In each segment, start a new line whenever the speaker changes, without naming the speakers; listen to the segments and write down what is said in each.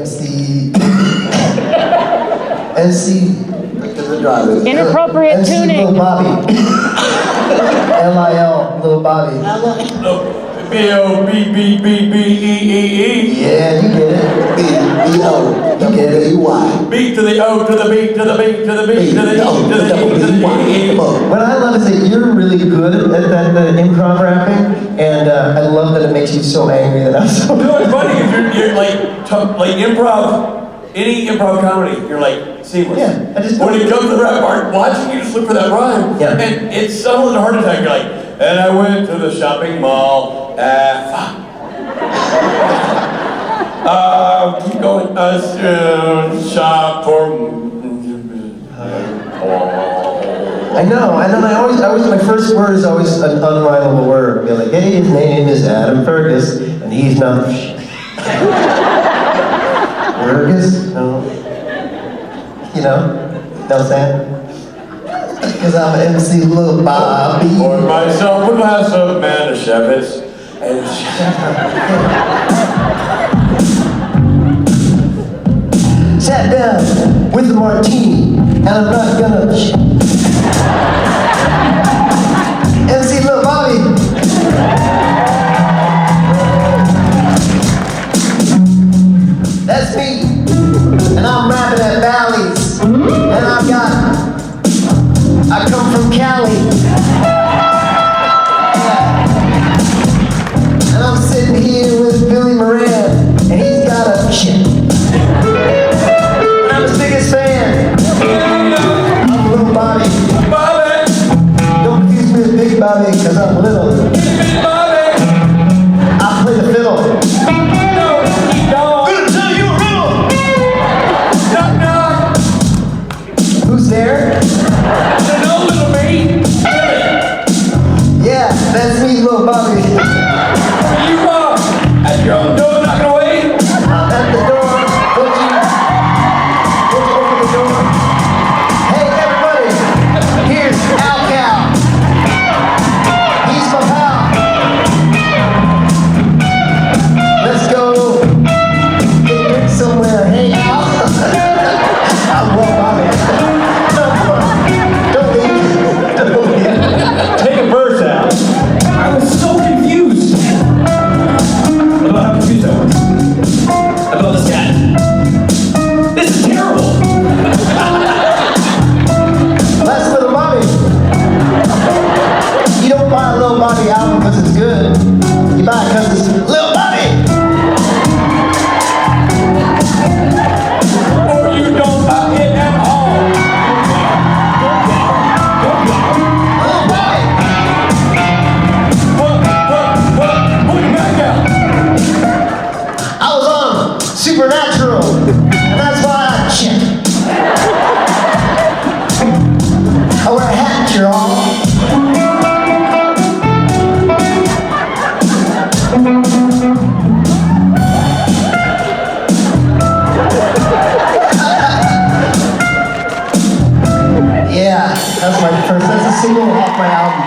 MC.
Inappropriate
MC
tuning.
Lil Bobby. L-I-L, Lil Bobby.
B-O-B-B-B-B-E-E-E.
Yeah, you get it.
B-O.
You get it.
W-Y.
B to the O to the B to the B to the B to the E to the E to the E.
What I love is that you're really good at the improv rapping, and I love that it makes you so angry that I'm so.
No, it's funny because you're like improv. Any improv comedy, you're like seamless.
Yeah, I just
when you come to the rap part, watching you just look for that rhyme,
Yeah.
and it's subtle as a heart attack. You're like, and I went to the shopping mall. Keep going. Shop for.
I know. I always, my first word is always an unrhymable word. I'll be like, hey, his name is Adam Fergus, and he's not. Fergus? No. You know what I'm saying? Because I'm MC Lil Bobby.
Pour myself a glass of Manischewitz and
Sat down with a martini, and I'm not gonna. MC Lil Bobby. That's me, and I'm rapping at Valleys, and I come from Cali, yeah. And I'm sitting here with Billy Moran, and he's got a chip. And I'm his biggest fan. I'm Lil Bobby. Don't confuse me with Big Bobby, because I'm little. I play the fiddle. Who's there? Yeah, that's me, Lil Bobby.
you are at your own door knocking away.
I'm at the door. Don't you open the door? Hey, everybody, here's Al Cal. He's my pal. Let's go get a drink somewhere. Hey, Al. I'm Lil Bobby. Don't leave. Don't leave.
Take a verse out. I was so confused. About how confused I was. About this guy. This is terrible.
That's Lil Bobby. You don't buy a Lil Bobby album because it's good. You buy it because it's Lil Bobby.
Or you don't buy it at all.
Lil Bobby.
Put it back out.
I was on Supernatural, and that's why I check. I wear a hat, y'all. Yeah, that's that's a single off my album.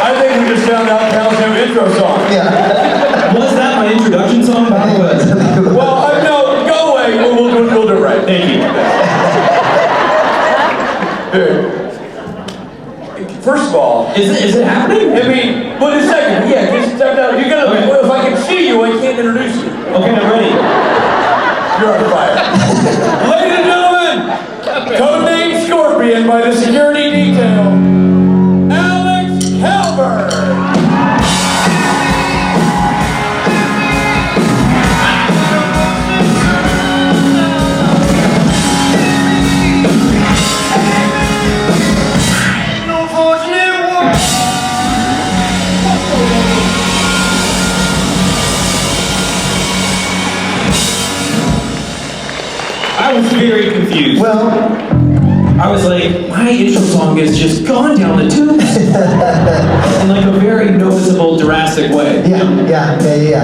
I think we just found out Cal's new intro song.
Yeah.
Was that my introduction song? I think it was.
Well, no, go away. We'll do it right.
Thank you.
Dude. First of all,
Is it happening?
I mean, wait a second. Yeah, just step down. You're gonna.
Okay.
Well, if I can see you, I can't introduce you.
Okay, I'm ready.
You're on fire. Ladies and gentlemen, codename Scorpion by the security detail, Alex Calvert.
I was very confused.
Well,
I was like, my intro song is just gone down the tubes. In like a very noticeable, drastic way.
yeah.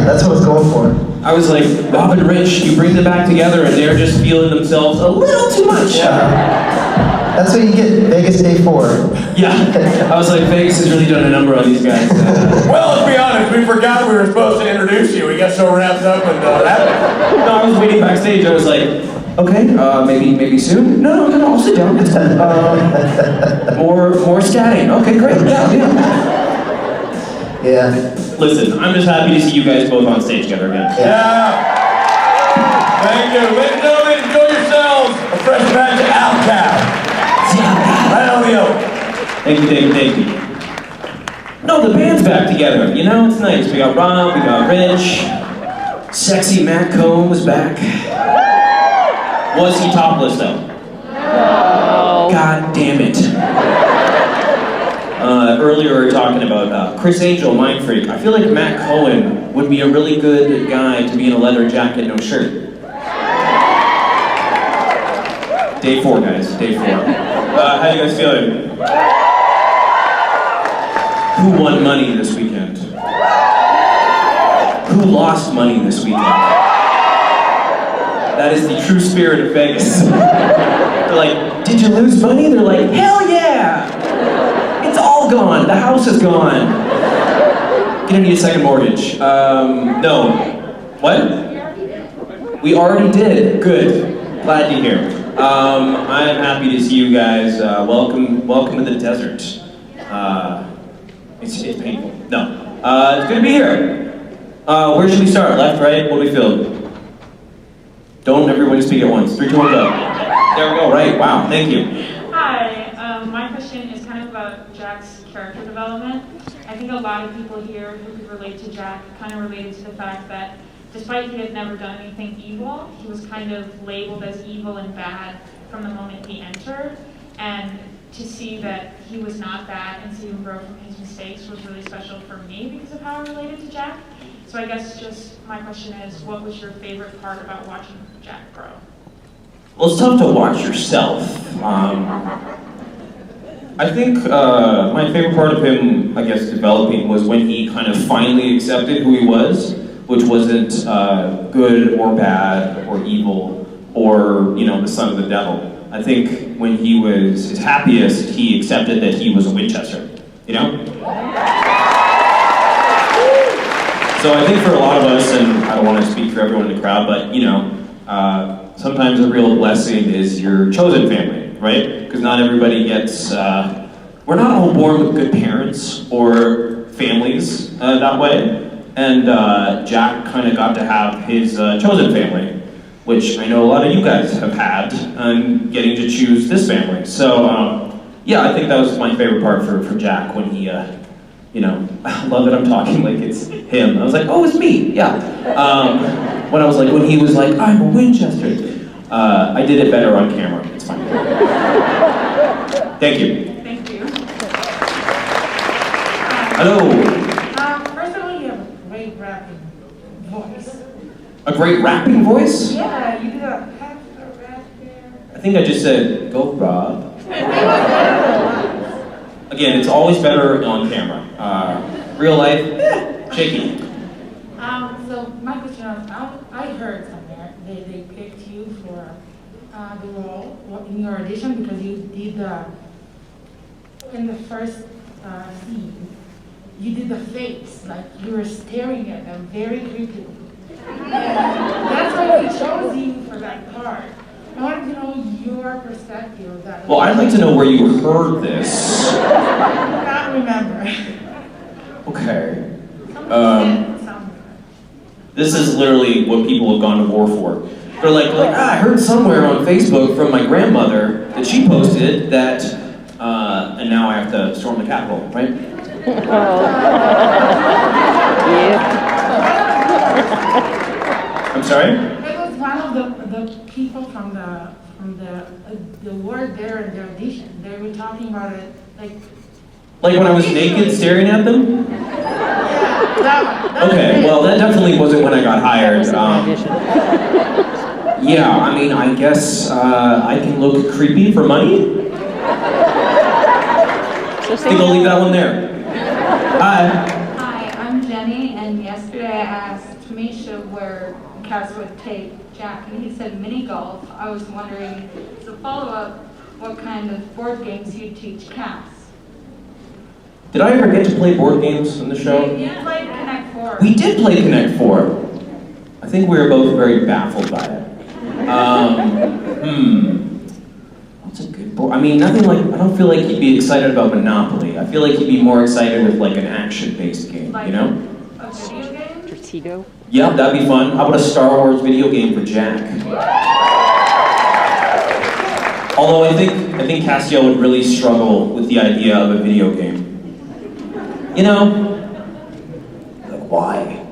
That's what I was going for.
I was like, Bob and Rich, you bring them back together and they're just feeling themselves a little too much.
Yeah. That's what you get, Vegas Day 4.
Yeah, I was like, Vegas has really done a number on these guys.
Well, let's be honest, we forgot we were supposed to introduce you. We got so wrapped up in that.
No, I was waiting backstage. I was like, okay, maybe soon. No, I'll sit down. It's fine. More scatting. Okay, great. Yeah.
Yeah.
Listen, I'm just happy to see you guys both on stage together again.
Yeah. Thank you. Ladies and gentlemen, enjoy yourselves. A fresh batch of Outcast. Right on the oak.
Thank you. No, the band's back together. You know, it's nice. We got Rob, we got Rich. Sexy Matt Cohn was back. Was he topless though? No. God damn it. Earlier we were talking about Chris Angel, Mind Freak. I feel like Matt Cohen would be a really good guy to be in a leather jacket, no shirt. Day 4, guys. Day 4. How you guys feeling? Who won money this weekend? Who lost money this weekend? That is the true spirit of Vegas. They're like, did you lose money? They're like, hell yeah! It's all gone. The house is gone. Gonna need a second mortgage. No. What? We already did. Good. Glad to hear. I'm happy to see you guys. Welcome to the desert. It's painful. No. It's good to be here. Where should we start? Left, right? What do we feel? Don't everybody speak at once. 3, 2, 1, go. There we go. Right. Wow. Thank you.
Hi. My question is kind of about Jack's character development. I think a lot of people here who could relate to Jack kind of related to the fact that despite he had never done anything evil, he was kind of labeled as evil and bad from the moment he entered. And to see that he was not bad and see him grow from his mistakes was really special for me because of how I related to Jack. So I guess just my question is, what was your favorite part about watching Jack grow?
Well, it's tough to watch yourself. I think my favorite part of him, I guess, developing was when he kind of finally accepted who he was, which wasn't good or bad or evil or, the son of the devil. I think when he was his happiest, he accepted that he was a Winchester, So I think for a lot of us, and I don't want to speak for everyone in the crowd, but sometimes a real blessing is your chosen family, right? Because not everybody gets, we're not all born with good parents or families that way. And Jack kind of got to have his chosen family, which I know a lot of you guys have had, and getting to choose this family. So yeah, I think that was my favorite part for Jack when he, I love that I'm talking like it's him. I was like, oh, it's me, yeah. When he was like, I'm a Winchester. I did it better on camera, it's fine. Thank you.
Thank you.
Hello.
First of all, you have a great rapping voice.
A great rapping voice?
Yeah, you did a half a rap there.
I think I just said, go Rob. Again, it's always better on camera. Real life, shaky.
So my question is, I heard somewhere they picked you for the role in your audition because you did in the first scene, you did the face, like you were staring at them very creepily. And that's why we chose you for that part. I wanted to know your perspective of that.
Well, I'd like to know where you heard this.
I can't remember.
Okay.
Somewhere.
This is literally what people have gone to war for. They're like, I heard somewhere on Facebook from my grandmother that she posted that, and now I have to storm the Capitol, right? I'm sorry?
It was one of the people from the word there in the audition. They were talking about it like
when I was naked staring at them?
yeah, that
Okay,
was it.
well that definitely wasn't when I got hired. Yeah, I mean, I guess I can look creepy for money. I think I'll leave that one there. Hi.
Hi, I'm Jenny, and yesterday I asked Misha where Kaz would take Jack, and he said mini golf. I was wondering, as a follow-up, what kind of board games you teach Cass.
Did I ever get to play board games on the show?
You played Connect 4.
We did play Connect 4. I think we were both very baffled by it. What's a good board? I mean, nothing like, I don't feel like he'd be excited about Monopoly. I feel like he'd be more excited with like an action-based game,
Like
you know?
a video game?
Vertigo.
Yeah, that'd be fun. How about a Star Wars video game for Jack? Although I think Cassio would really struggle with the idea of a video game. You know, like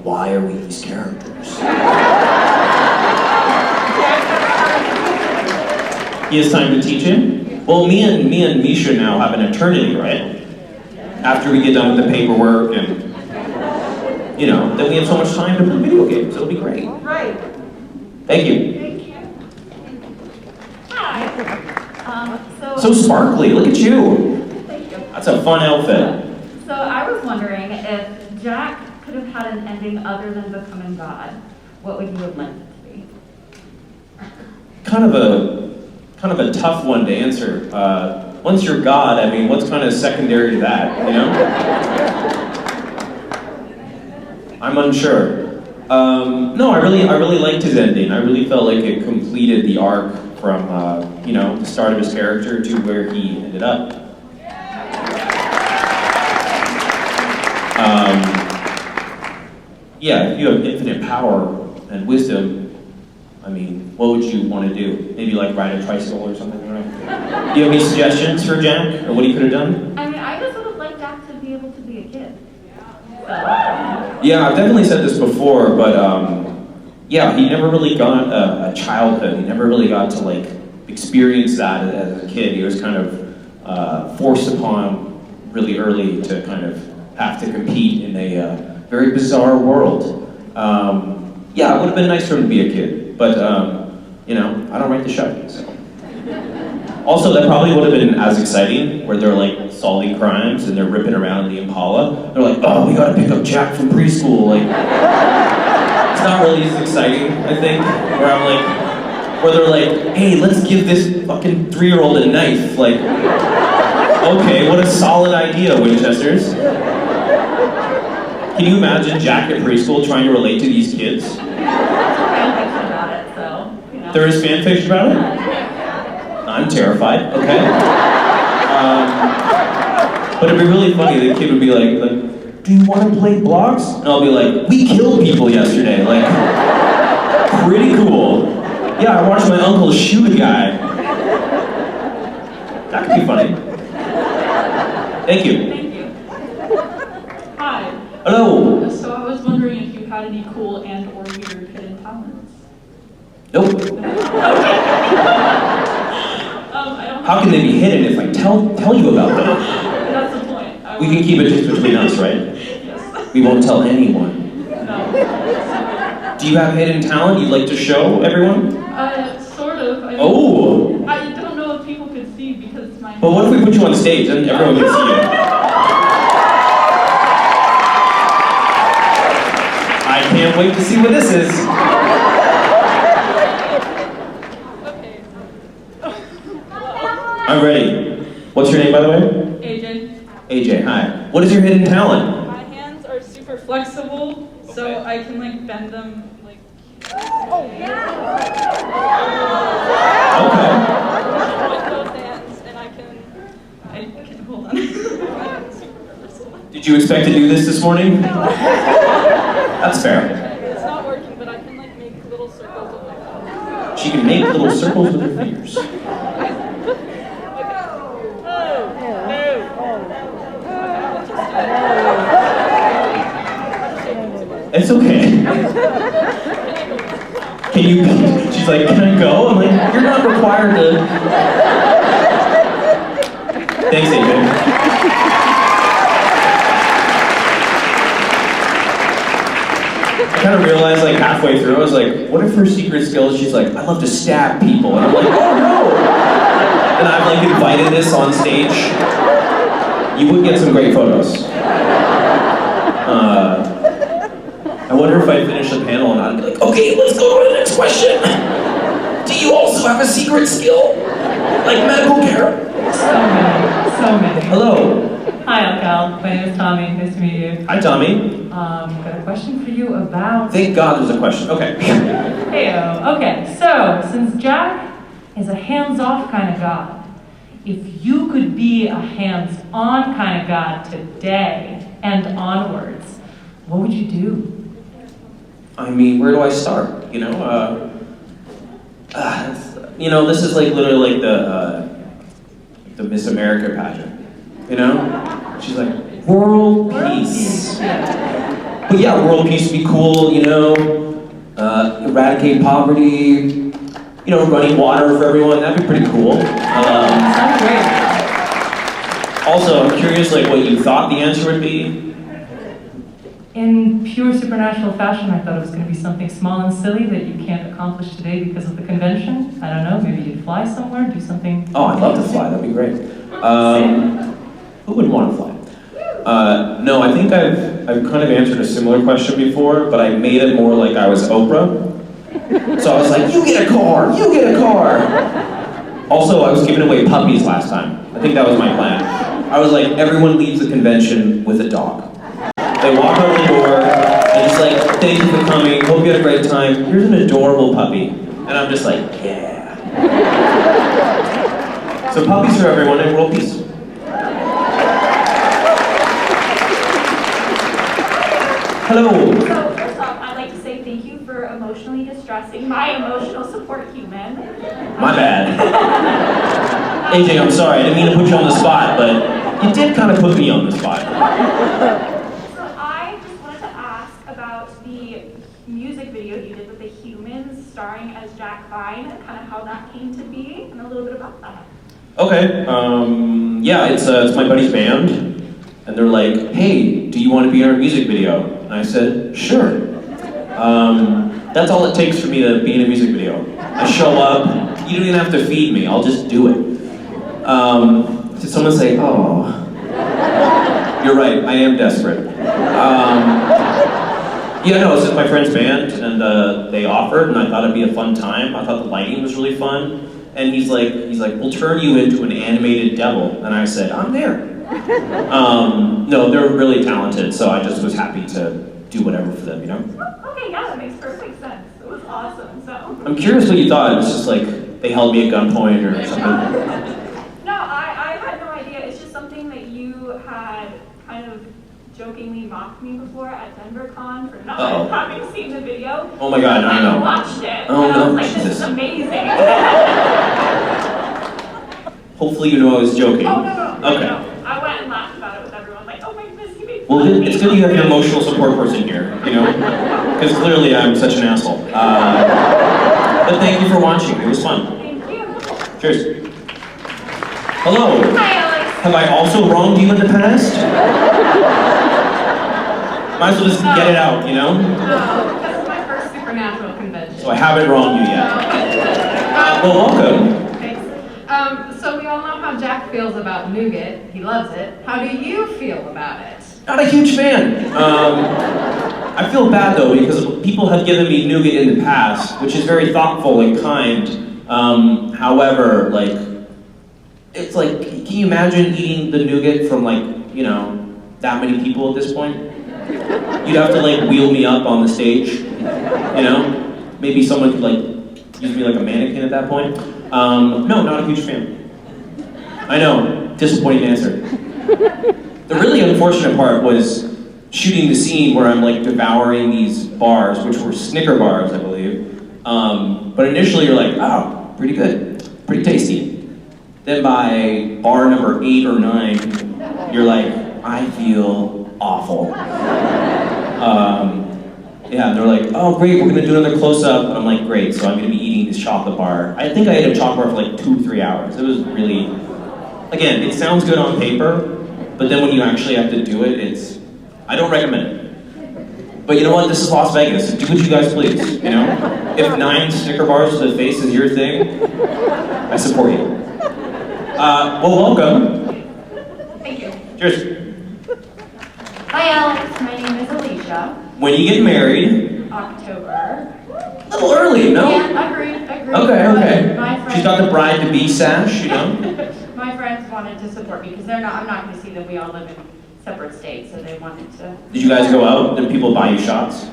why are we these characters? He has time to teach him? Well, me and Misha now have an eternity, right? After we get done with the paperwork and, you know, then we have so much time to play video games. It'll be great.
Right.
Thank you.
Thank you. Hi.
So sparkly, look at you.
Thank you.
That's a fun outfit.
So I was wondering if Jack could have had an ending other than becoming God, what would you have liked it to be?
Kind of a tough one to answer. Once you're God, I mean, what's kind of secondary to that, you know? I'm unsure. No, I really liked his ending. I really felt like it completed the arc from, you know, the start of his character to where he ended up. Yeah, if you have infinite power and wisdom, I mean, what would you want to do? Maybe like ride a tricycle or something, I don't know. Do you have any suggestions for Jack, or what he could have done?
I mean, I just would have liked Jack to be able to be a kid. So,
Yeah, I've definitely said this before, but yeah, he never really got a childhood. He never really got to like experience that as a kid. He was kind of forced upon really early to kind of have to compete in a very bizarre world. Yeah, it would have been nice for him to be a kid, but you know, I don't write the show, so. Also, that probably would have been as exciting, where they're like solving crimes and they're ripping around in the Impala. They're like, oh, we gotta pick up Jack from preschool. Like, it's not really as exciting, I think. Where they're like, hey, let's give this fucking 3-year-old a knife. Like, okay, what a solid idea, Winchesters. Can you imagine Jack at preschool trying to relate to these kids?
fanfiction about it, so, you know.
There is fanfiction about it? I'm terrified, okay? But it'd be really funny, the kid would be like, do you want to play blocks? And I'll be like, we killed people yesterday, like, pretty cool. Yeah, I watched my uncle shoot a guy. That could be funny. Thank you.
Thank you. Hi.
Hello.
So I was wondering if you had any cool and or weird hidden talents.
Nope.
I don't
How can they be hidden if I tell you about them?
That's the point.
We can keep it just between us, right?
Yes.
We won't tell anyone.
No.
Do you have hidden talent you'd like to show everyone?
Sort of.
Oh!
I don't know if people could see because my...
But what if we put you on stage and everyone can see you? I can't wait to see what this is.
Okay.
I'm ready. What's your name, by the way?
AJ.
AJ, hi. What is your hidden talent?
My hands are super flexible, so
Okay.
I can like bend them like...
Okay.
with both hands, and I can hold on.
Did you expect to do this morning? That's fair.
It's not working, but I can like make little circles with my thumb.
She can make little circles with her fingers. It's okay. Can you, she's like, can I go? I'm like, you're not required to. Thanks, AJ. I kind of realized like halfway through, I was like, what if her secret skill is she's like, I love to stab people. And I'm like, oh no. And I've like invited this on stage. You would get some great photos. I wonder if I finish the panel and I'd be like, okay, let's go to the next question. Do you also also have a secret skill? Like medical care?
So many.
Hello.
Hi, Alcal. My name is Tommy. Nice to meet you.
Hi, Tommy.
Got a question for you about...
Thank God there's a question. Okay.
Heyo. Okay, so, since Jack is a hands-off kind of god, if you could be a hands-on kind of god today and onwards, what would you do?
I mean, where do I start? This is like literally like the Miss America pageant. She's like, world peace. But yeah, world peace would be cool. Eradicate poverty. Running water for everyone. That'd be pretty cool.
Sounds great.
Also, I'm curious, like, what you thought the answer would be.
In pure supernatural fashion, I thought it was going to be something small and silly that you can't accomplish today because of the convention. I don't know, maybe you'd fly somewhere, do something...
Oh, I'd love to fly, that'd be great. Who wouldn't want to fly? No, I think I've kind of answered a similar question before, but I made it more like I was Oprah. So I was like, you get a car, you get a car. Also, I was giving away puppies last time. I think that was my plan. I was like, everyone leaves the convention with a dog. They walk out the door, and it's like, thank you for coming, hope you had a great time. Here's an adorable puppy. And I'm just like, yeah. So puppies for everyone and world peace. Hello.
So first off, I'd like to say thank you for emotionally distressing my emotional support human.
My bad. AJ, I'm sorry, I didn't mean to put you on the spot, but you did kind of put me on the spot.
So I just wanted to ask about the music video you did with the humans starring as Jack Vine, and kind of how that came to be, and a little bit about that.
Okay, yeah, it's my buddy's band, and they're like, hey, do you want to be in our music video? And I said, sure. That's all it takes for me to be in a music video. I show up, you don't even have to feed me, I'll just do it. Did someone say, oh, you're right, I am desperate. Yeah, no, it's my friend's band, and they offered, and I thought it'd be a fun time. I thought the lighting was really fun. And he's like, we'll turn you into an animated devil. And I said, I'm there. No, they're really talented, so I just was happy to do whatever for them,
Okay, yeah, that makes perfect sense. It was awesome, so.
I'm curious what you thought. It was just like, they held me at gunpoint or something.
No, I had no idea. It's just something that you had kind of jokingly mocked me before at DenverCon for not having seen the video.
Oh my God, I know.
I watched it,
Oh,
and I was
no,
like, this
Jesus.
is amazing.
Hopefully you know I was joking.
Oh, no.
Okay.
No. I went and laughed about it with everyone, like, oh my goodness, you made
Well,
fun of me.
it's good you have your emotional support person here, Because clearly I'm such an asshole. But thank you for watching. It was fun.
Thank you.
Cheers. Hello.
Hi, Alex.
Have I also wronged you in the past? Might as well just get it out,
No, this is my first supernatural convention.
So I haven't wronged you yet. Well, welcome.
Thanks. So we all know how Jack feels about nougat. He loves it. How do you feel about it?
Not a huge fan. I feel bad though because people have given me nougat in the past, which is very thoughtful and kind. However, like, it's like, can you imagine eating the nougat from that many people at this point? You'd have to like wheel me up on the stage, Maybe someone could like use me like a mannequin at that point. No, not a huge fan. I know, disappointing answer. The really unfortunate part was shooting the scene where I'm like devouring these bars, which were Snicker bars, I believe. But initially you're like, oh, pretty good, pretty tasty. Then by bar number 8 or 9, you're like, I feel awful. Yeah, they're like, oh great, we're gonna do another close-up. And I'm like, great, so I'm gonna be eating this chocolate bar. I think I ate a chocolate bar for like 2-3 hours. It was really, again, it sounds good on paper, but then when you actually have to do it, I don't recommend it. But you know what, this is Las Vegas, so do what you guys please, If 9 Snicker bars to the face is your thing, I support you. Well, welcome.
Thank you.
Cheers.
Hi, Alex. My name is Alicia.
When you get married,
October.
a little early, no?
Yeah, agreed.
Okay.
My friends,
She's got the bride-to-be sash, you know?
my friends wanted to support me because I'm not going to see that we all live in separate states, so they wanted to.
Did you guys go out? Did people buy you shots?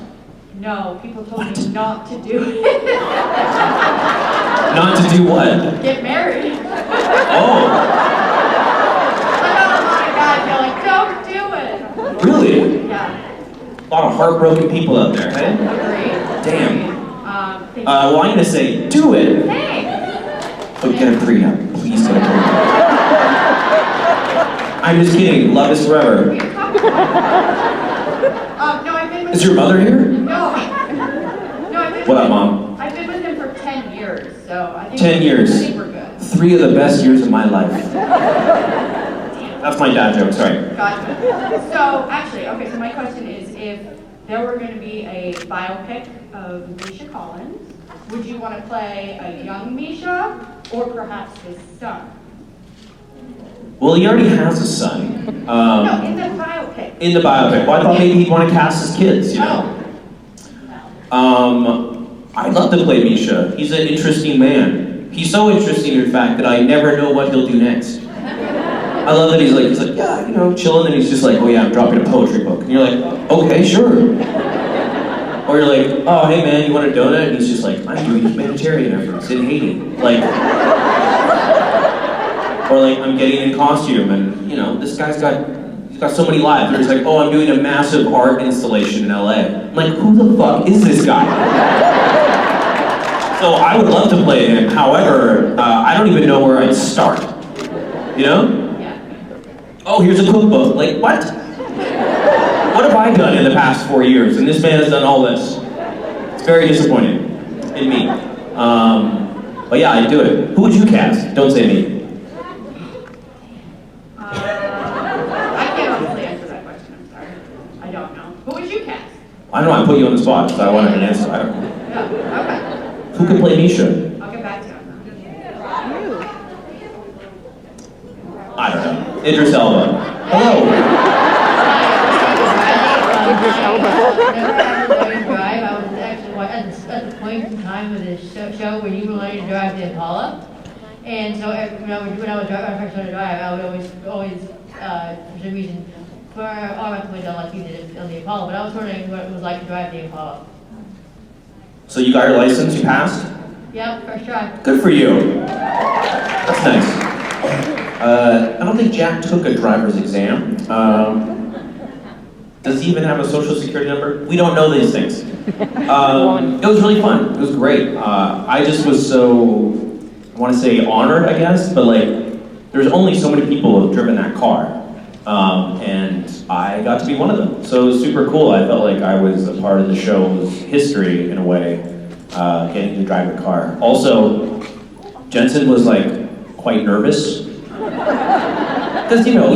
No, people told me not to do it.
Not to do what?
Get married.
Oh,
I got a lot of guys go like, don't do it.
really?
Yeah,
A lot of heartbroken people out there, hey?
agreed.
Damn.
Thank
Well, I'm gonna say, do it.
you. Thanks.
But get a prenup. Please get a prenup. I'm just kidding. Love is forever.
No, I've been with
Is your mother here?
No, no, I've been
What
with
up,
him.
Mom?
I've been with him for 10 years, so I think
10 years.
I think we're good.
3 of the best years of my life. That's my dad joke, sorry.
Gotcha. So actually, okay, so my question is, if there were going to be a biopic of Misha Collins, would you want to play a young Misha or perhaps his son?
Well, he already has a son.
No, in the biopic.
In the biopic. Well, I thought maybe he'd want to cast his kids, you know? I'd love to play Misha. He's an interesting man. He's so interesting, in fact, that I never know what he'll do next. I love that he's like, yeah, you know, chilling, and he's just like, oh yeah, I'm dropping a poetry book. And you're like, okay, sure. Or you're like, oh, hey man, you want a donut? And he's just like, I'm doing humanitarian efforts in Haiti. Like, or like, I'm getting in costume, and you know, this guy's got so many lives. He's like, oh, I'm doing a massive art installation in LA. I'm like, who the fuck is this guy? So I would love to play him. However, I don't even know where I'd start. You know? Oh, here's a cookbook. Like, what? What have I done in the past 4 years? And this man has done all this. It's very disappointing in me. But yeah, I'd do it. Who would you cast? Don't say me.
I can't honestly answer that question, I'm sorry. I don't know. Who would you cast?
I don't know, I put you on the spot, so I wanted an answer. I don't know.
Yeah, okay.
Who can play Misha?
I'll get back to him.
I don't know. Idris Elba. Hello.
Drive. I was actually at the point in time of this show where you were learning to drive the Impala, and so when I was first learning to drive, I would always for some reason, for all my points, I like you did on the Impala, but I was wondering what it was like to drive the Impala.
So you got your license, you passed?
Yep, first try.
Good for you. That's nice. I don't think Jack took a driver's exam. Does he even have a social security number? We don't know these things. It was really fun. It was great. I just was so, I want to say honored, I guess, but like, there's only so many people who have driven that car. And I got to be one of them. So it was super cool. I felt like I was a part of the show's history in a way, getting to drive a car. Also, Jensen was like quite nervous. Because you know,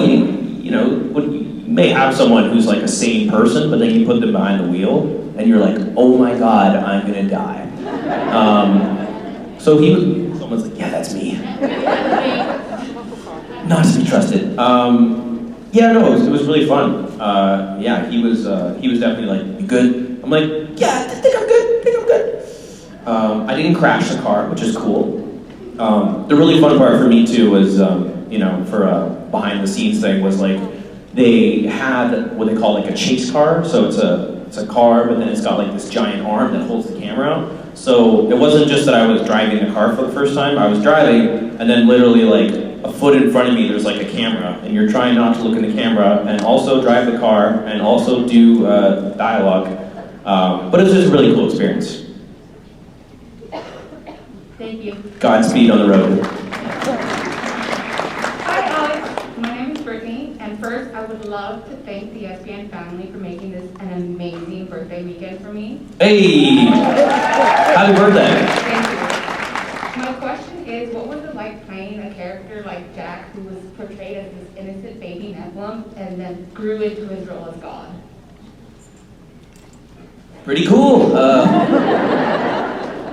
when you may have someone who's like a sane person, but then you put them behind the wheel, and you're like, oh my god, I'm gonna die. So someone's like, yeah, that's me. Not to be trusted. Yeah, no, it was really fun. Yeah, he was definitely like, you good? I'm like, yeah, I think I'm good. I didn't crash the car, which is cool. The really fun part for me too was, for a behind the scenes thing was like, they had what they call like a chase car. So it's a car, but then it's got like this giant arm that holds the camera. So it wasn't just that I was driving the car for the first time. I was driving, and then literally like a foot in front of me, there's like a camera, and you're trying not to look in the camera and also drive the car and also do dialogue. But it was just a really cool experience.
Thank you.
Godspeed on the road.
Hi, Alex. My name is Brittany, and first I would love to thank the SBN family for making this an amazing birthday weekend for me.
Hey! Happy birthday!
Thank you. My question is, what was it like playing a character like Jack, who was portrayed as this innocent baby Nephilim and then grew into his role as God?
Pretty cool.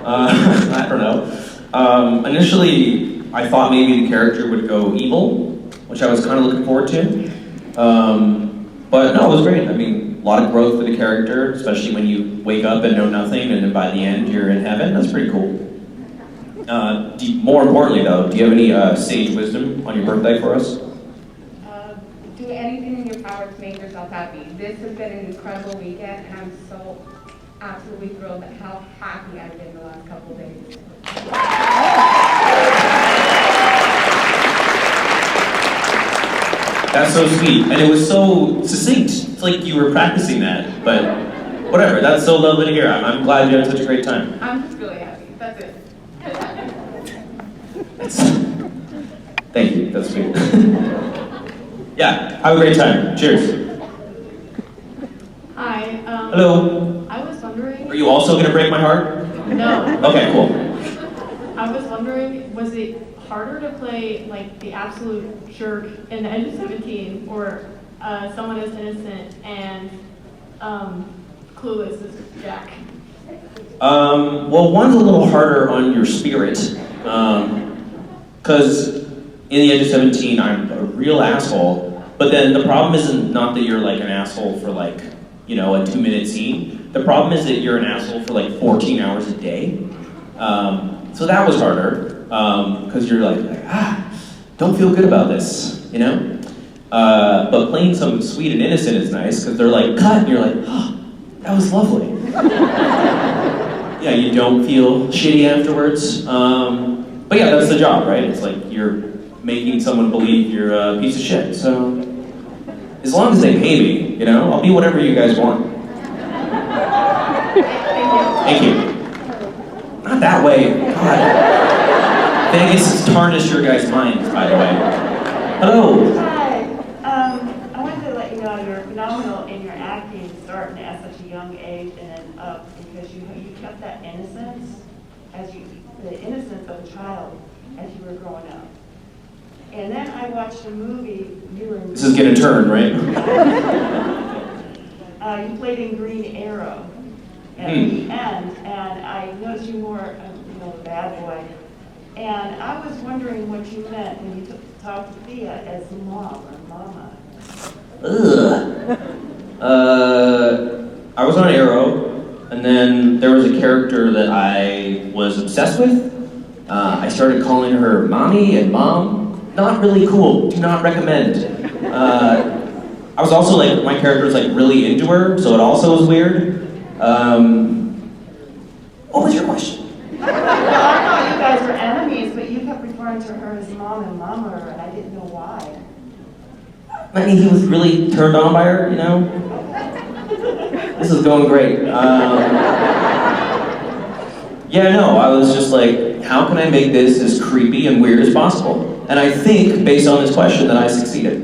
I don't know. Initially, I thought maybe the character would go evil, which I was kind of looking forward to. But no, it was great. I mean, a lot of growth for the character, especially when you wake up and know nothing, and then by the end you're in heaven. That's pretty cool. More importantly, though, do you have any sage wisdom on your birthday for us?
Do anything in your power to make yourself happy. This has been an incredible weekend, and I'm so absolutely thrilled at how happy I've been the last couple of days.
That's so sweet, and it was so succinct. It's like you were practicing that, but whatever. That's so lovely to hear. I'm glad you had such a great time.
I'm just really happy. That's it.
Thank you. That's sweet. Yeah. Have a great time. Cheers.
Hi.
Hello.
I was wondering.
Are you also gonna break my heart?
No.
Okay. Cool.
I was wondering, was it harder to play like the absolute jerk in the Edge of 17, or someone as innocent and clueless as Jack?
Well, one's a little harder on your spirit, because in the Edge of 17, I'm a real asshole. But then the problem isn't not that you're like an asshole for like, you know, a 2-minute scene. The problem is that you're an asshole for like 14 hours a day. So that was harder, because you're like, don't feel good about this, you know? But playing something sweet and innocent is nice, because they're like, cut, and you're like, oh, that was lovely. Yeah, you don't feel shitty afterwards. But yeah, that's the job, right? It's like you're making someone believe you're a piece of shit. So as long as they pay me, you know, I'll be whatever you guys want. Thank you. Not that way. God. Vegas has tarnished your guys' minds, by the way. Hello.
Hi. I wanted to let you know you're phenomenal in your acting, starting at such a young age and then up, because you kept that innocence the innocence of a child as you were growing up. And then I watched a movie.
This is gonna turn, right?
You played in Green Arrow at the end, and I noticed you more, the bad boy. And I was wondering what you meant when you talked to Thea as mom or mama.
I was on Arrow, and then there was a character that I was obsessed with. I started calling her mommy and mom. Not really cool. Do not recommend. I was also like, my character was like really into her, so it also was weird. What was your question?
Well, I thought you guys were enemies, but you kept referring to her as mom and mama, and I didn't know why.
I mean, he was really turned on by her, you know? This is going great. Yeah, no, I was just like, how can I make this as creepy and weird as possible? And I think, based on this question, that I succeeded.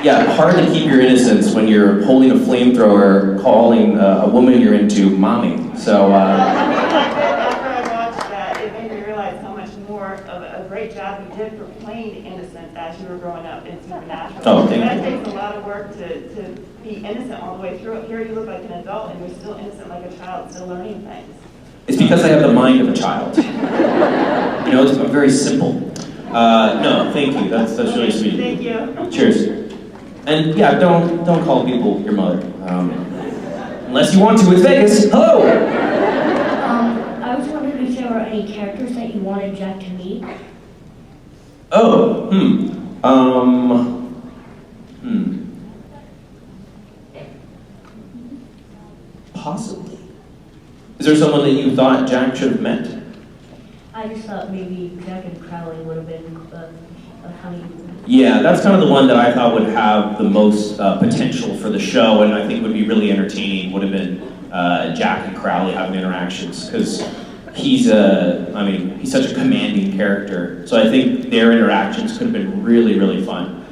Yeah, hard to keep your innocence when you're holding a flamethrower, calling a woman you're into mommy. So,
After I watched that, it made me realize how much more of a great job you did for playing innocent as you were growing up in Supernatural.
Oh, thank you.
That takes a lot of work to be innocent all the way through it. Here you look like an adult and you're still innocent like a child, still learning things.
it's because I have the mind of a child. You know, I'm very simple. No, thank you. That's really sweet.
Thank you.
Cheers. And yeah, don't call people your mother. Unless you want to, it's Vegas. Hello!
I was wondering if there were any characters that you wanted Jack to meet.
Oh, Possibly. Is there someone that you thought Jack should have met?
I just thought maybe Jack and Crowley would have been a funny.
Yeah, that's kind of the one that I thought would have the most potential for the show, and I think would be really entertaining. Would have been Jack and Crowley having interactions, because he's such a commanding character. So I think their interactions could have been really, really fun.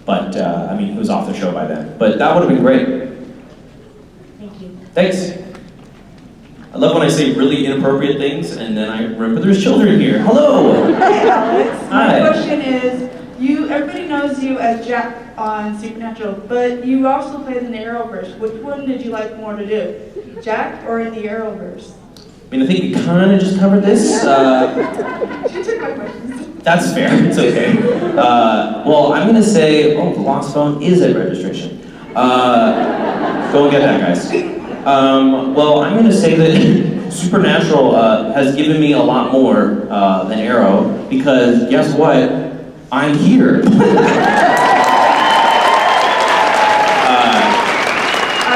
But he was off the show by then. But that would have been great.
Thank you.
Thanks. I love when I say really inappropriate things, and then I remember there's children here. Hello.
Hey, Alex.
Hi.
My question is, everybody knows you as Jack on Supernatural, but you also played in the Arrowverse. Which one did you like more to do, Jack or in the Arrowverse?
I mean, I think we kind of just covered this.
She took my questions.
That's fair. It's okay. Well, I'm gonna say, the lost phone is at registration. Go and get that, guys. Well, I'm going to say that Supernatural has given me a lot more than Arrow, because guess what? I'm here.
I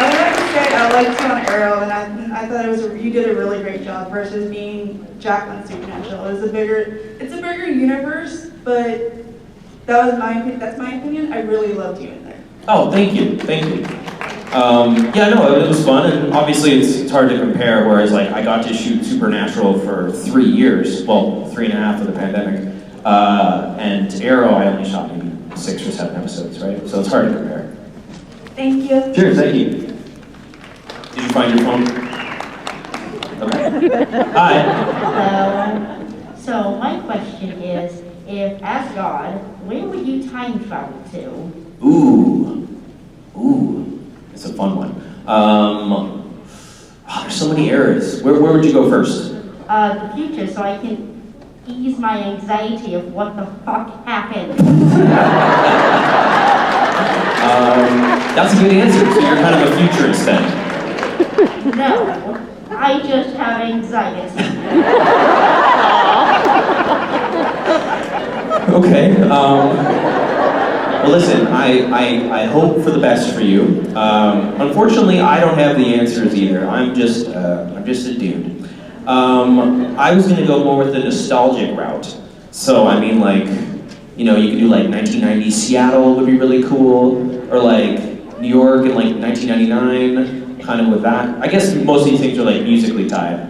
would have to say I liked you on Arrow, and I thought you did a really great job versus being Jack on Supernatural. It's a bigger universe, but that's my opinion. I really loved you in there.
Oh, thank you. Yeah, no, it was fun, and obviously it's hard to compare, whereas like I got to shoot Supernatural for 3 years, well, 3.5 of the pandemic, and Arrow I only shot maybe 6 or 7 episodes, right? So it's hard to compare.
Thank you.
Sure, thank you. Did you find your phone? Okay. Hi.
Hello. So my question is, if as God, where would you time travel to?
Ooh, it's a fun one. There's so many eras. Where would you go first?
The future, so I can ease my anxiety of what the fuck happened.
That's a good answer. So you're kind of a futurist then.
No, I just have anxiety.
Okay. Well, listen, I hope for the best for you. Unfortunately, I don't have the answers either. I'm just a dude. I was gonna go more with the nostalgic route. So I mean, like, you know, you could do like 1990 Seattle would be really cool, or like New York in like 1999, kind of with that. I guess most of these things are like musically tied.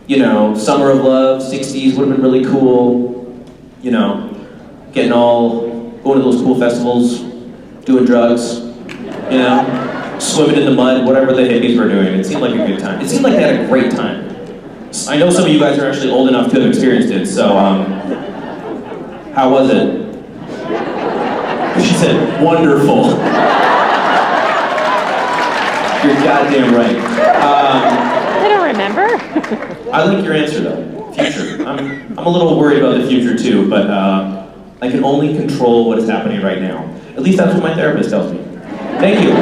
You know, Summer of Love, 60s would have been really cool. You know, going to those cool festivals, doing drugs, you know, swimming in the mud, whatever the hippies were doing. It seemed like a good time. It seemed like they had a great time. I know some of you guys are actually old enough to have experienced it, so how was it? She said, wonderful. You're goddamn right.
I don't remember.
I like your answer though, future. I'm a little worried about the future too, but I can only control what is happening right now. At least that's what my therapist tells me. Thank you.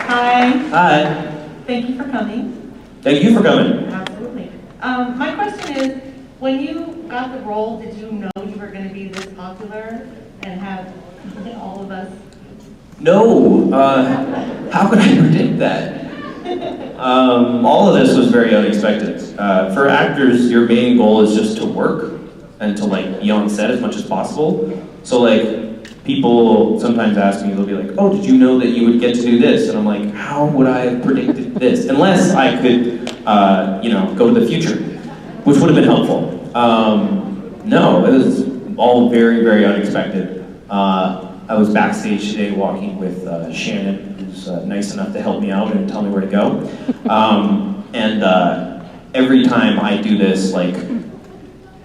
Hi.
Hi.
Thank you for coming.
Thank you for coming.
Absolutely. My question is, when you got the role, did you know you were going to be this popular and have all of us?
No. How could I predict that? All of this was very unexpected. For actors, your main goal is just to work and to like be on set as much as possible. So like, people sometimes ask me, they'll be like, oh, did you know that you would get to do this? And I'm like, how would I have predicted this? Unless I could, you know, go to the future, which would have been helpful. No, it was all very, very unexpected. I was backstage today walking with Shannon, who's nice enough to help me out and tell me where to go. And every time I do this, like,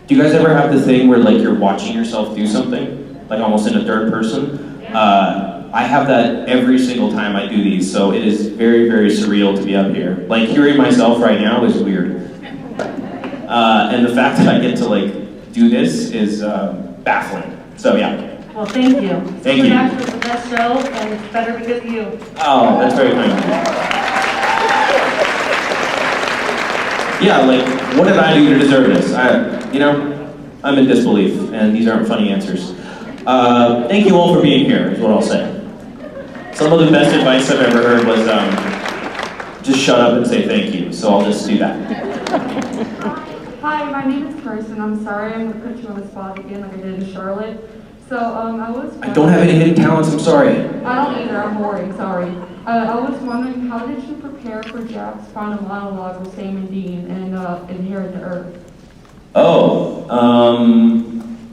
do you guys ever have the thing where like you're watching yourself do something? Like almost in a third person? I have that every single time I do these, so it is very, very surreal to be up here. Like hearing myself right now is weird. And the fact that I get to like do this is baffling. So yeah.
Well, thank you.
Thank you.
Supernatural is the best show, and it's better because of you.
Oh, that's very kind of you. Yeah, like, what did I do to deserve this? You know, I'm in disbelief, and these aren't funny answers. Thank you all for being here, is what I'll say. Some of the best advice I've ever heard was, just shut up and say thank you, so I'll just do that.
Hi, my name is Kirsten. I'm sorry I'm going to put you on the spot again like I did in Charlotte. So,
I don't have any hidden talents, I'm sorry.
I don't either, I'm boring, sorry. I was wondering, how did you prepare for Jack's final monologue with Sam and Dean and Inherit the Earth?
Oh,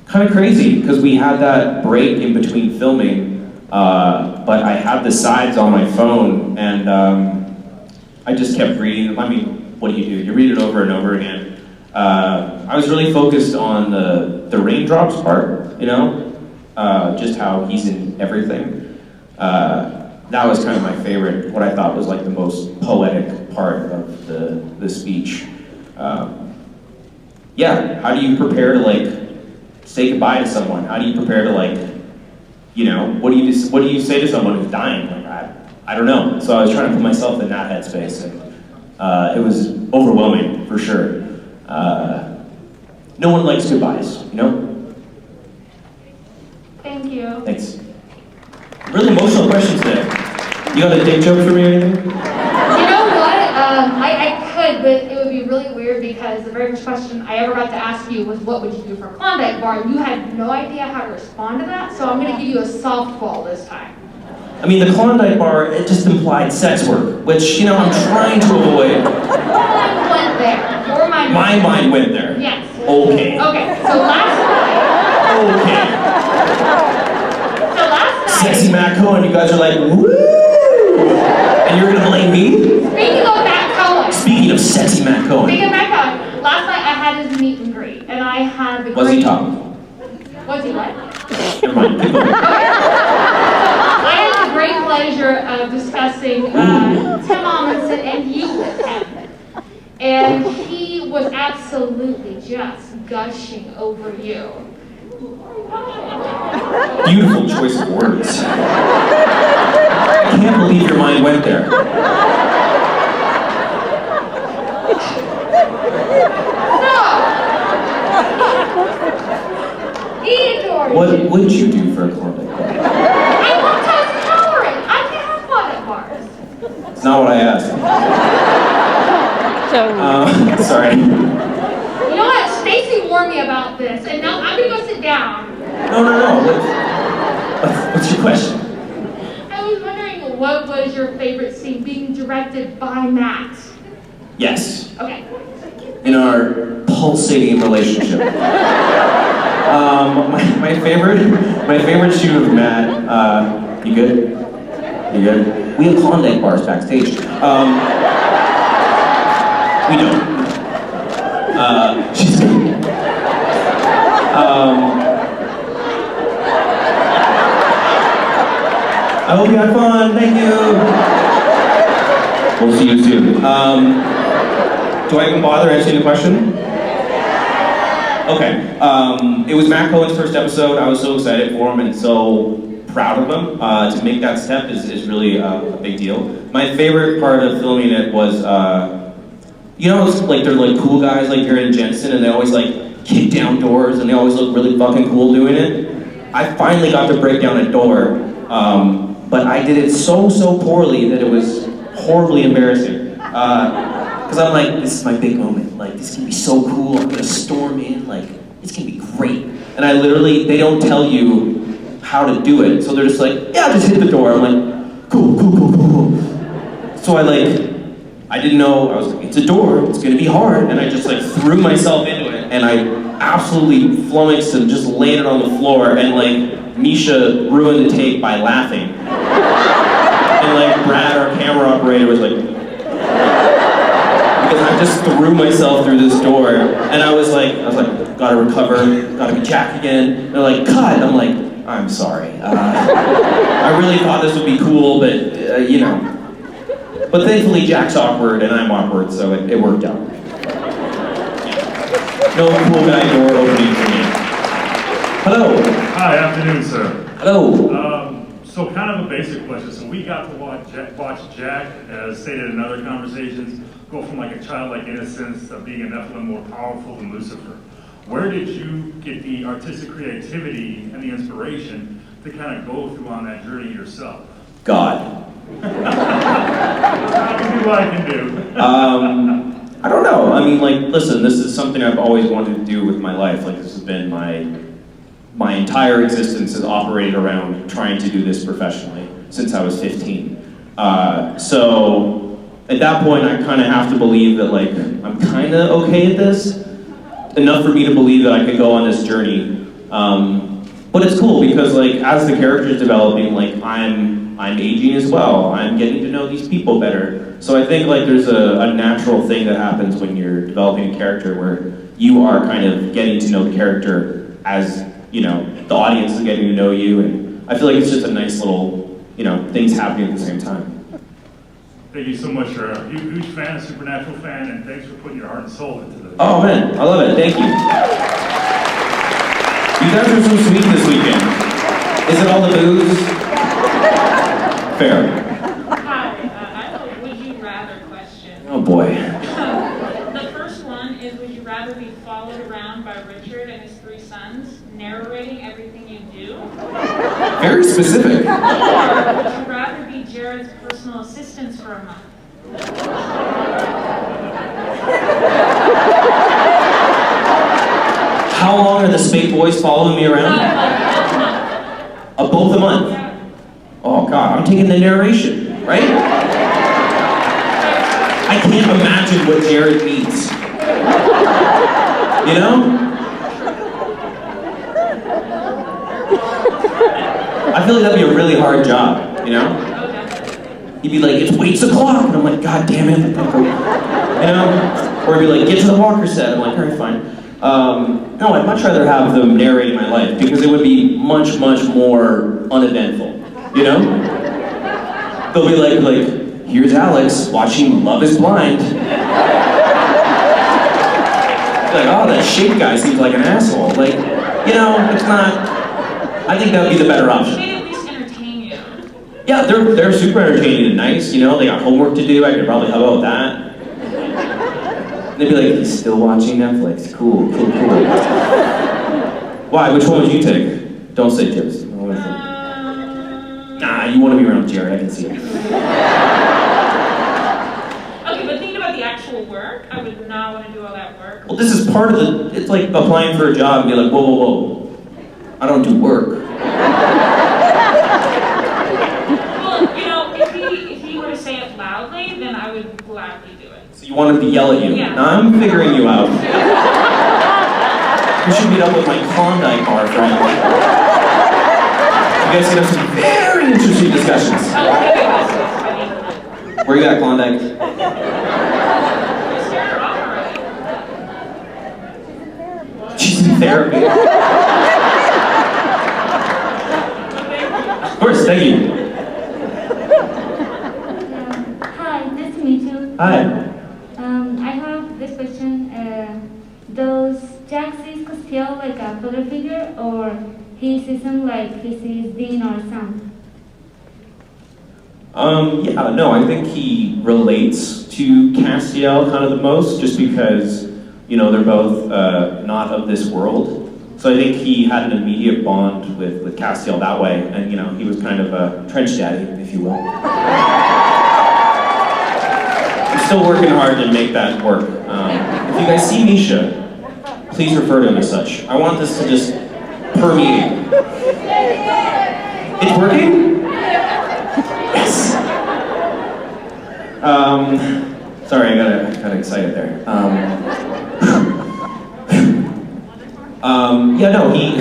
kind of crazy, because we had that break in between filming, but I had the sides on my phone, and I just kept reading them. I mean, what do? You read it over and over again. I was really focused on the raindrops part, you know? Just how he's in everything. That was kind of my favorite, what I thought was like the most poetic part of the speech. Yeah, how do you prepare to like say goodbye to someone? How do you prepare to like, you know, what do you say to someone who's dying? Like, I don't know. So I was trying to put myself in that headspace, and it was overwhelming, for sure. No one likes goodbyes, you know?
Thank you.
Thanks. Really emotional questions today. You got a dick joke for me or anything?
You know what? I could, but it would be really weird because the very first question I ever got to ask you was, what would you do for a Klondike bar? And you had no idea how to respond to that, so I'm going to give you a softball this time.
I mean, the Klondike bar, it just implied sex work, which, you know, I'm trying to avoid.
Your mind went there. Your mind
My mind went there.
Yes.
Okay.
Okay, so last night.
Okay.
So last night.
Sexy Matt Cohen, you guys are like, woo! And you're gonna blame me?
Speaking of Matt Cohen.
Speaking of sexy Matt Cohen.
Speaking of Matt Cohen, last night I had his meet and greet, and I had the
Was he top?
Was he what?
Never mind, keep going.
I had the great pleasure of discussing Tim Amundsen and you with him. And he was absolutely just gushing over you.
Beautiful choice of words. I can't believe your mind went there.
He adored you.
What would you do for a Klondike bar?
I want to tolerant. I can't have fun at bars.
It's not what I asked. Sorry.
You know what? Stacy warned me about this, and now I'm gonna go sit down.
No. What's your question?
I was wondering, what was your favorite scene being directed by Matt?
Yes.
Okay.
In our pulsating relationship. My favorite shoot with Matt, you good? You good? We have Klondike bars backstage. We don't. She's good. I hope you had fun, thank you. We'll see you soon. Do I even bother answering the question? Okay, it was Matt Cohen's first episode. I was so excited for him and so proud of him. To make that step is really a big deal. My favorite part of filming it was, you know, it's like they're like cool guys like Gary and Jensen, and they always like kick down doors, and they always look really fucking cool doing it. I finally got to break down a door, but I did it so poorly that it was horribly embarrassing. Because I'm like, this is my big moment. Like, this can be so cool. I'm gonna storm in. Like, it's gonna be great. And I literally, they don't tell you how to do it. So they're just like, yeah, just hit the door. I'm like, cool. So I didn't know. I was like, it's a door. It's gonna be hard. And I just like threw myself into it. And I absolutely flummoxed and just landed on the floor. And like, Misha ruined the take by laughing. And like, Brad, our camera operator, was like, because I just threw myself through this door, and I was like, gotta recover, gotta be Jack again. They're like, cut. I'm like, I'm sorry. I really thought this would be cool, but you know. But thankfully, Jack's awkward and I'm awkward, so it worked out. No cool guy door opening for me. Hello.
Hi, afternoon, sir.
Hello.
So kind of a basic question. So we got to watch Jack, as stated in other conversations, go from like a childlike innocence to being a Nephilim more powerful than Lucifer. Where did you get the artistic creativity and the inspiration to kind of go through on that journey yourself?
God.
I can do what I can do.
I don't know. I mean, like, listen, this is something I've always wanted to do with my life. Like, this has been my entire existence has operated around trying to do this professionally since I was 15. So at that point, I kind of have to believe that like I'm kind of okay at this, enough for me to believe that I could go on this journey. But it's cool because like as the character's developing, like I'm aging as well. I'm getting to know these people better. So I think like there's a natural thing that happens when you're developing a character where you are kind of getting to know the character as, you know, the audience is getting to know you, and I feel like it's just a nice little, you know, things happening at the same time.
Thank you so much. You're a huge fan, a Supernatural fan, and thanks for putting your heart and soul into this.
Oh man, I love it. Thank you. You guys are so sweet this weekend. Is it all the booze? Fair.
sons narrating everything you do?
Very specific.
Or would you rather be Jared's personal assistant for a month?
How long are the Spade boys following me around? Both a month?
Yeah.
Oh God, I'm taking the narration, right? I can't imagine what Jared needs. You know? I feel like that'd be a really hard job, you know? He'd be like, it's weights o'clock, and I'm like, God damn it. You know? Or he'd be like, get to the walker set. I'm like, all right, fine. No, I'd much rather have them narrating my life because it would be much, much more uneventful, you know? They'll be like, here's Alex watching Love is Blind. Like, oh, that shape guy seems like an asshole. Like, you know, it's not, I think that would be the better option.
They'd at least entertain you.
Yeah, they're super entertaining and nice, you know, they got homework to do, I could probably help out with that. They'd be like, he's still watching Netflix, cool. Why, which one would you take? Don't say tips. Nah, you want to be around Jared, I can see it.
Okay, but thinking about the actual work, I would not want to do all that work.
Well, this is part of the, it's like applying for a job and be like, whoa. I don't do work.
Well, you know, if he were to say it loudly, then I would gladly do it.
So you want him to yell at you?
Yeah.
Now I'm figuring you out. You should meet up with my Klondike bar friend. You guys can have some very interesting discussions. Where you at, Klondike? She's in therapy. Of course, thank you.
Hi, nice to meet you.
Hi.
I have this question. Does Jack see Castiel like a father figure, or he sees him like he sees Dean or Sam?
Yeah, no, I think he relates to Castiel kind of the most, just because, you know, they're both not of this world. So I think he had an immediate bond with Castiel that way, and, you know, he was kind of a trench daddy, if you will. I'm still working hard to make that work. If you guys see Misha, please refer to him as such. I want this to just permeate. It's working? Yes! Sorry, I got excited there. Yeah, no, he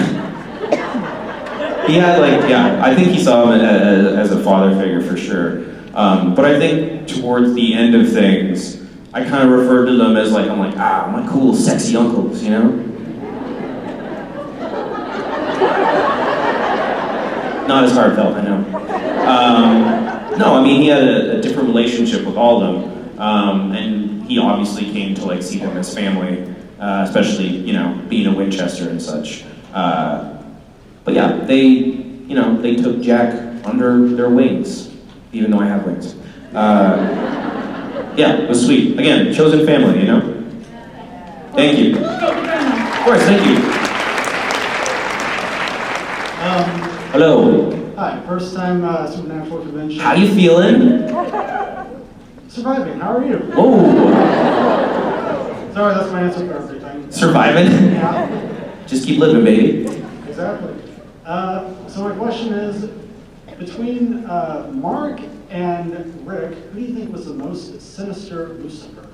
had like, yeah, I think he saw him as a father figure for sure. But I think towards the end of things, I kind of referred to them as like, I'm like, my cool, sexy uncles, you know? Not as heartfelt, I know. No, I mean, he had a different relationship with all of them. And he obviously came to like see them as family, especially, you know, being a Winchester and such. But yeah, they took Jack under their wings, even though I have wings. Yeah, it was sweet. Again, chosen family, you know? Thank you. Of course, thank you. Hello.
Hi, first time Supernatural Convention.
How you feeling?
Surviving, how are you?
Whoa.
Sorry, that's my answer for everything.
Surviving?
Yeah.
Just keep living, baby.
Exactly. So my question is, between Mark and Rick, who do you think was the most sinister Lucifer?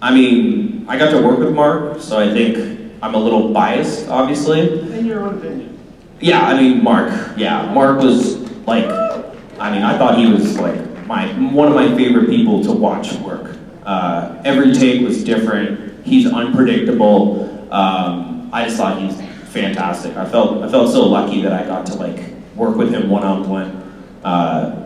I mean, I got to work with Mark, so I think I'm a little biased, obviously.
In your own opinion.
Yeah, I mean, Mark. Yeah, Mark was like, I thought he was like one of my favorite people to watch work. Every take was different. He's unpredictable. I just thought he's fantastic. I felt so lucky that I got to like work with him one-on-one.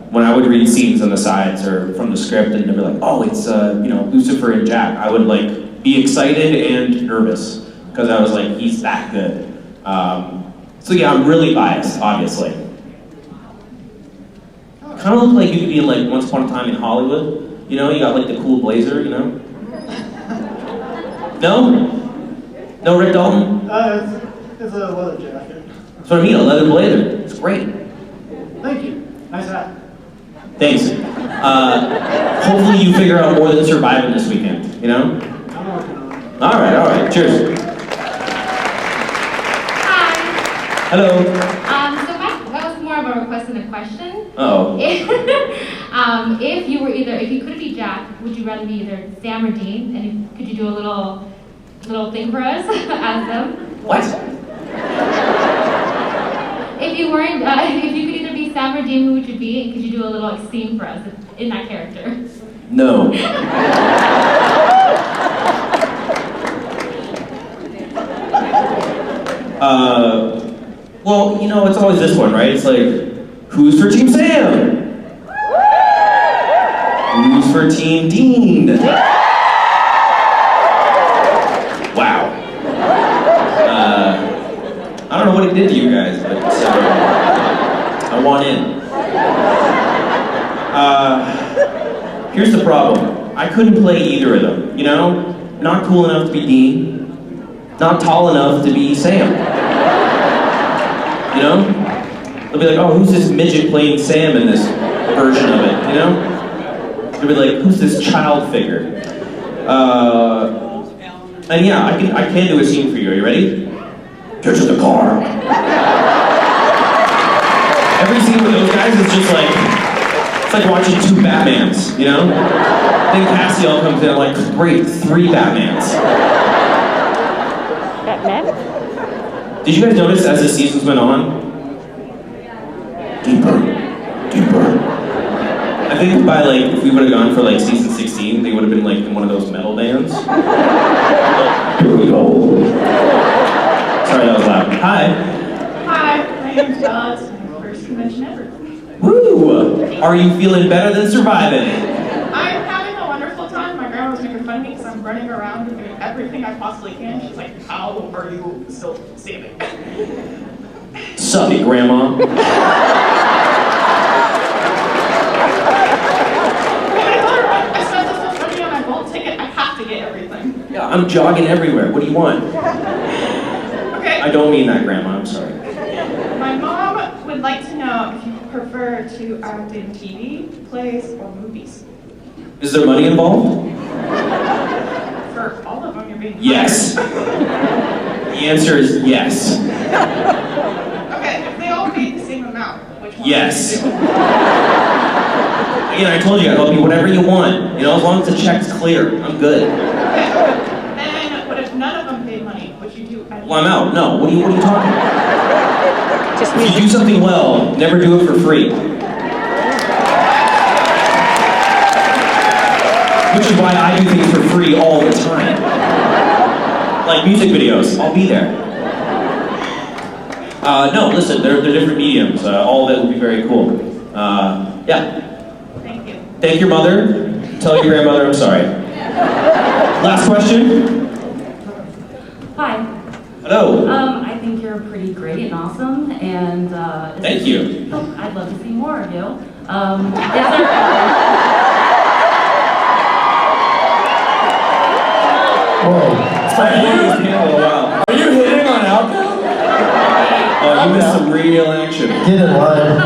When I would read scenes on the sides or from the script and they'd be like, oh, it's Lucifer and Jack, I would like be excited and nervous because I was like, he's that good. So yeah, I'm really biased, obviously. Kind of look like you could be in like Once Upon a Time in Hollywood. You know, you got like the cool blazer, you know? No? No Rick Dalton?
It's a leather jacket.
That's what I mean, a leather blazer. It's great.
Thank you. Nice hat.
Thanks. Hopefully you figure out more than surviving this weekend, you know?
I'm working on it.
All right, cheers.
Hi.
Hello.
So that was more of a request than a question.
Uh-oh.
If you couldn't be Jack, would you rather be either Sam or Dean? And could you do a little thing for us as them?
What?
If you could either be Sam or Dean, who would you be? And could you do a little scene for us in that character?
No. Well, you know, it's always this one, right? It's like, who's for Team Sam? Who's for Team Dean? Wow. I don't know what it did to you guys, but I want in. Here's the problem. I couldn't play either of them, you know? Not cool enough to be Dean, not tall enough to be Sam. You know? They'll be like, oh, who's this midget playing Sam in this version of it, you know? They'll be like, who's this child figure? And yeah, I can do a scene for you. Are you ready? Get to the car. Every scene with those guys is just like, it's like watching two Batmans, you know? Then Cassiel comes in like, great, 3 Batmans.
Batman?
Did you guys notice as the seasons went on? Deeper. I think by like, if we would have gone for like season 16, they would have been like in one of those metal bands. Here we go. Sorry, that was loud. Hi.
Hi, my name's Dot. First convention ever.
Woo! Are you feeling better than surviving?
I'm having a wonderful time. My grandma was making fun of me because I'm running around and doing everything I possibly can. She's like, how are you still standing?
Suck it, Grandma.
I spent this much money on my Bolt ticket. I have to get everything.
Yeah, I'm jogging everywhere. What do you want?
Okay.
I don't mean that, Grandma. I'm sorry.
My mom would like to know if you prefer to act in TV, plays, or movies.
Is there money involved?
For all of them, you're being
Yes.
hired.
The answer is yes.
Okay, if they all paid the same amount, which one
Yes.
would you do?
Again, I told you I'll help you whatever you want. You know, as long as the check's clear, I'm good.
Then, what if none of them paid money? Would you do anything?
Well, I'm out. No. What are you talking about? If you do something well, never do it for free. Which is why I do things for free all the time. Like music videos, I'll be there. No, listen, they're different mediums. All of it will be very cool. Yeah.
Thank you.
Thank your mother. Tell your grandmother I'm sorry. Last question.
Hi.
Hello.
I think you're pretty great and awesome, and
Thank you.
Oh, I'd love to see more of you. Is
Are you hitting on Alka?
Oh, you missed some real action.
Get in line.